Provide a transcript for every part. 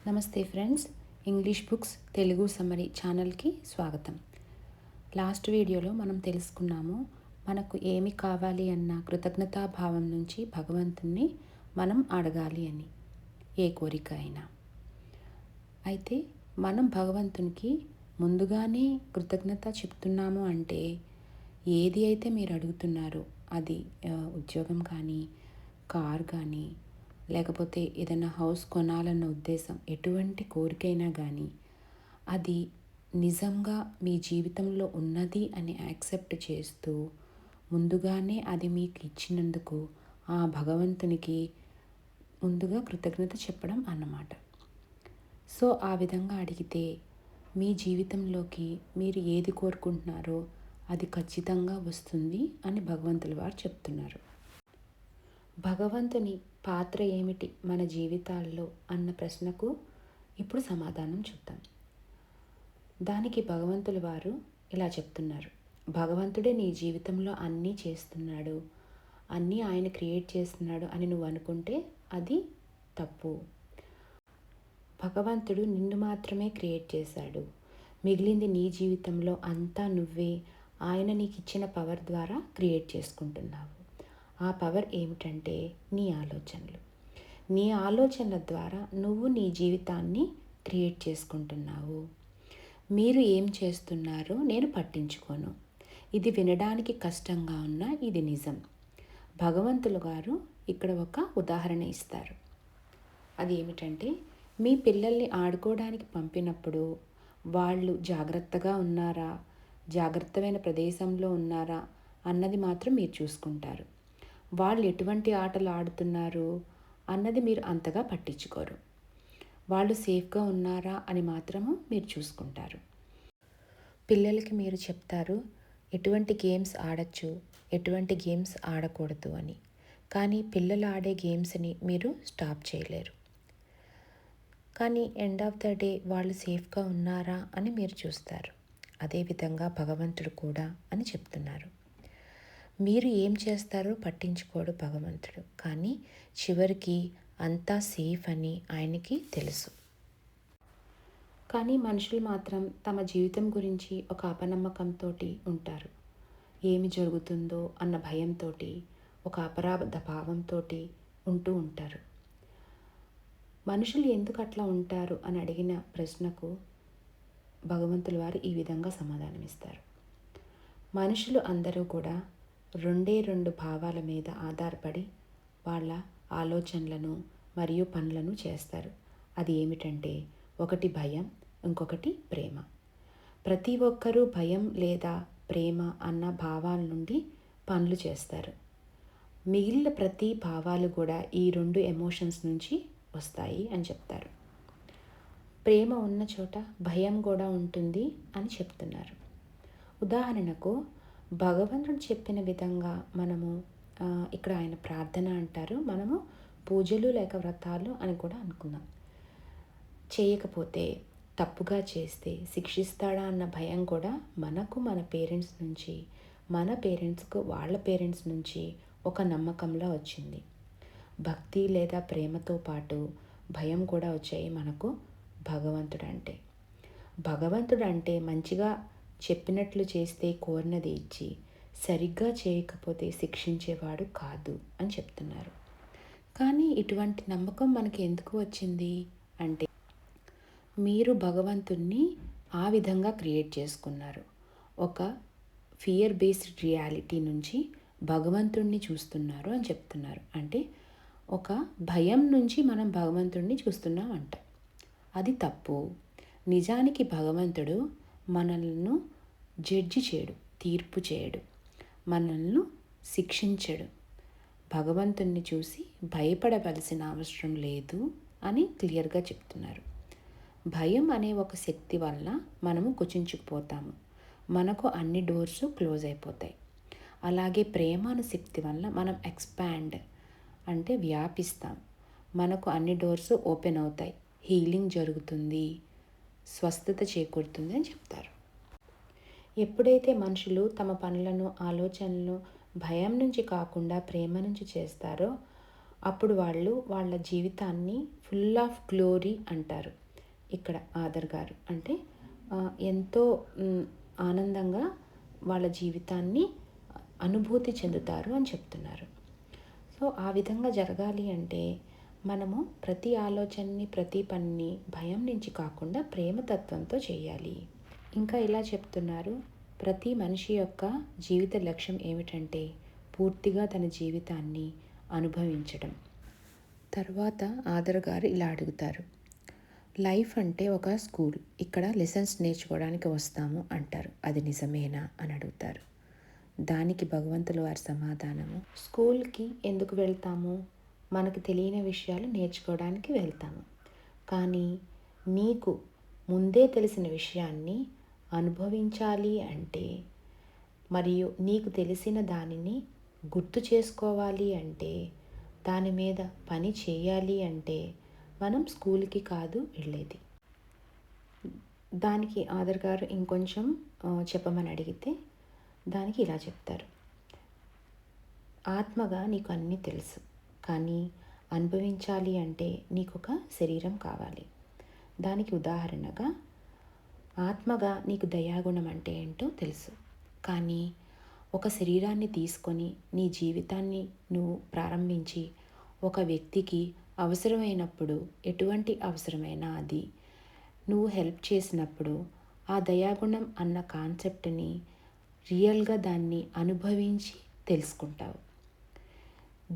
నమస్తే friends, English books Telugu summary ఛానల్కి స్వాగతం. లాస్ట్ వీడియోలో మనం తెలుసుకున్నాము, మనకు ఏమి కావాలి అన్న కృతజ్ఞతాభావం నుంచి భగవంతుణ్ణి మనం అడగాలి అని, ఏ కోరిక అయినా. అయితే మనం భగవంతునికి ముందుగానే కృతజ్ఞత చెప్తున్నాము అంటే, ఏది అయితే మీరు అడుగుతున్నారో అది ఉద్యోగం కానీ, కార్ కానీ, లేకపోతే ఏదైనా హౌస్ కొనాలన్న ఉద్దేశం, ఎటువంటి కోరికైనా కానీ అది నిజంగా మీ జీవితంలో ఉన్నది అని యాక్సెప్ట్ చేస్తూ ముందుగానే అది మీకు ఇచ్చినందుకు ఆ భగవంతునికి ముందుగా కృతజ్ఞత చెప్పడం అన్నమాట. సో ఆ విధంగా అడిగితే మీ జీవితంలోకి మీరు ఏది కోరుకుంటున్నారో అది ఖచ్చితంగా వస్తుంది అని భగవంతుల వారు చెప్తున్నారు. భగవంతుని పాత్ర ఏమిటి మన జీవితాల్లో అన్న ప్రశ్నకు ఇప్పుడు సమాధానం చూద్దాం. దానికి భగవంతుల వారు ఇలా చెప్తున్నారు. భగవంతుడే నీ జీవితంలో అన్నీ చేస్తున్నాడు, అన్నీ ఆయన క్రియేట్ చేస్తున్నాడు అని నువ్వు అనుకుంటే అది తప్పు. భగవంతుడు నిన్ను మాత్రమే క్రియేట్ చేశాడు, మిగిలింది నీ జీవితంలో అంతా నువ్వే ఆయన నీకు ఇచ్చిన పవర్ ద్వారా క్రియేట్ చేసుకుంటున్నావు. ఆ పవర్ ఏమిటంటే నీ ఆలోచనలు. నీ ఆలోచనల ద్వారా నువ్వు నీ జీవితాన్ని క్రియేట్ చేసుకుంటున్నావు. మీరు ఏం చేస్తున్నారో నేను పట్టించుకోను. ఇది వినడానికి కష్టంగా ఉన్నా ఇది నిజం. భగవంతులు గారు ఇక్కడ ఒక ఉదాహరణ ఇస్తారు. అది ఏమిటంటే, మీ పిల్లల్ని ఆడుకోవడానికి పంపినప్పుడు వాళ్ళు జాగ్రత్తగా ఉన్నారా, జాగ్రత్తమైన ప్రదేశంలో ఉన్నారా అన్నది మాత్రం మీరు చూసుకుంటారు. వాళ్ళు ఎటువంటి ఆటలు ఆడుతున్నారు అన్నది మీరు అంతగా పట్టించుకోరు. వాళ్ళు సేఫ్గా ఉన్నారా అని మాత్రము మీరు చూసుకుంటారు. పిల్లలకి మీరు చెప్తారు ఎటువంటి గేమ్స్ ఆడచ్చు, ఎటువంటి గేమ్స్ ఆడకూడదు అని. కానీ పిల్లలు ఆడే గేమ్స్ని మీరు స్టాప్ చేయలేరు. కానీ ఎండ్ ఆఫ్ ద డే వాళ్ళు సేఫ్గా ఉన్నారా అని మీరు చూస్తారు. అదేవిధంగా భగవంతుడు కూడా అని చెప్తున్నారు. మీరు ఏం చేస్తారో పట్టించుకోడు భగవంతుడు, కానీ చివరికి అంతా సేఫ్ అని ఆయనకి తెలుసు. కానీ మనుషులు మాత్రం తమ జీవితం గురించి ఒక అపనమ్మకంతో ఉంటారు. ఏమి జరుగుతుందో అన్న భయంతో, ఒక అపరాధ భావంతో ఉంటూ ఉంటారు. మనుషులు ఎందుకు అట్లా ఉంటారు అని అడిగిన ప్రశ్నకు భగవంతుల వారు ఈ విధంగా సమాధానమిస్తారు. మనుషులు అందరూ కూడా రెండు భావాల మీద ఆధారపడి వాళ్ళ ఆలోచనలను మరియు పనులను చేస్తారు. అది ఏమిటంటే, ఒకటి భయం, ఇంకొకటి ప్రేమ. ప్రతి ఒక్కరూ భయం లేదా ప్రేమ అన్న భావాల నుండి పనులు చేస్తారు. మిగిలిన ప్రతి భావాలు కూడా ఈ రెండు ఎమోషన్స్ నుంచి వస్తాయి అని చెప్తారు. ప్రేమ ఉన్న చోట భయం కూడా ఉంటుంది అని చెప్తున్నారు. ఉదాహరణకు భగవంతుడు చెప్పిన విధంగా మనము ఇక్కడ ఆయన ప్రార్థన అంటారు, మనము పూజలు లేక వ్రతాలు అని కూడా అనుకుందాం. చేయకపోతే, తప్పుగా చేస్తే శిక్షిస్తాడా అన్న భయం కూడా మనకు మన పేరెంట్స్ నుంచి, మన పేరెంట్స్కు వాళ్ళ పేరెంట్స్ నుంచి ఒక నమ్మకంలా వచ్చింది. భక్తి లేదా ప్రేమతో పాటు భయం కూడా వచ్చాయి మనకు భగవంతుడు అంటే. భగవంతుడు అంటే మంచిగా చెప్పినట్లు చేస్తే కోరినది ఇచ్చి, సరిగ్గా చేయకపోతే శిక్షించేవాడు కాదు అని చెప్తున్నారు. కానీ ఇటువంటి నమ్మకం మనకి ఎందుకు వచ్చింది అంటే, మీరు భగవంతుణ్ణి ఆ విధంగా క్రియేట్ చేసుకున్నారు. ఒక ఫియర్ బేస్డ్ రియాలిటీ నుంచి భగవంతుణ్ణి చూస్తున్నారు అని చెప్తున్నారు. అంటే ఒక భయం నుంచి మనం భగవంతుణ్ణి చూస్తున్నాం అంట. అది తప్పు. నిజానికి భగవంతుడు మనల్ని జడ్జి చేయడు, తీర్పు చేయడు, మనల్ని శిక్షించడు. భగవంతుణ్ణి చూసి భయపడవలసిన అవసరం లేదు అని క్లియర్గా చెప్తున్నారు. భయం అనే ఒక శక్తి వల్ల మనము కుచించుకుపోతాము, మనకు అన్ని డోర్స్ క్లోజ్ అయిపోతాయి. అలాగే ప్రేమ అనే శక్తి వల్ల మనం ఎక్స్పాండ్ అంటే వ్యాపిస్తాం, మనకు అన్ని డోర్స్ ఓపెన్ అవుతాయి, హీలింగ్ జరుగుతుంది, స్వస్థత చేకూరుతుంది అని చెప్తారు. ఎప్పుడైతే మనుషులు తమ పనులను, ఆలోచనలను భయం నుంచి కాకుండా ప్రేమ నుంచి చేస్తారో అప్పుడు వాళ్ళు వాళ్ళ జీవితాన్ని ఫుల్ ఆఫ్ గ్లోరీ అంటారు. ఇక్కడ ఆదర్ గారు అంటే ఎంతో ఆనందంగా వాళ్ళ జీవితాన్ని అనుభూతి చెందుతారు అని చెప్తున్నారు. సో ఆ విధంగా జరగాలి అంటే మనము ప్రతి ఆలోచనని, ప్రతి పనిని భయం నుంచి కాకుండా ప్రేమతత్వంతో చేయాలి. ఇంకా ఇలా చెప్తున్నారు, ప్రతి మనిషి యొక్క జీవిత లక్ష్యం ఏమిటంటే పూర్తిగా తన జీవితాన్ని అనుభవించడం. తర్వాత ఆదర్ గారు ఇలా అడుగుతారు, లైఫ్ అంటే ఒక స్కూల్, ఇక్కడ లెసన్స్ నేర్చుకోవడానికి వస్తాము అంటారు, అది నిజమేనా అని అడుగుతారు. దానికి భగవంతుల వారి సమాధానము, స్కూల్కి ఎందుకు వెళ్తాము? మనకు తెలియని విషయాలు నేర్చుకోవడానికి వెళ్తాము. కానీ నీకు ముందే తెలిసిన విషయాన్ని అనుభవించాలి అంటే, మరియు నీకు తెలిసిన దానిని గుర్తు చేసుకోవాలి అంటే, దాని మీద పని చేయాలి అంటే మనం స్కూల్కి కాదు వెళ్ళేది. దానికి ఆదర్ గారు ఇంకొంచెం చెప్పమని అడిగితే దానికి ఇలా చెప్తారు, ఆత్మగా నీకు అన్నీ తెలుసు, కానీ అనుభవించాలి అంటే నీకు ఒక శరీరం కావాలి. దానికి ఉదాహరణగా ఆత్మగా నీకు దయాగుణం అంటే ఏంటో తెలుసు, కానీ ఒక శరీరాన్ని తీసుకొని నీ జీవితాన్ని నువ్వు ప్రారంభించి ఒక వ్యక్తికి అవసరమైనప్పుడు, ఎటువంటి అవసరమైనా అది నువ్వు హెల్ప్ చేసినప్పుడు ఆ దయాగుణం అన్న కాన్సెప్ట్ని రియల్గా దాన్ని అనుభవించి తెలుసుకుంటావు.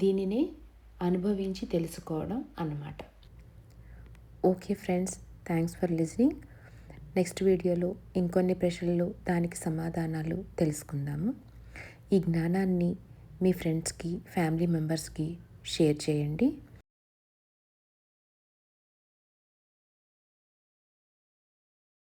దీనినే అనుభవించి తెలుసుకోవడం అన్నమాట. Okay friends, thanks for listening. Next వీడియోలో ఇంకొన్ని ప్రశ్నలు, దానికి సమాధానాలు తెలుసుకుందాము. ఈ జ్ఞానాన్ని మీ ఫ్రెండ్స్కి, ఫ్యామిలీ మెంబర్స్కి షేర్ చేయండి.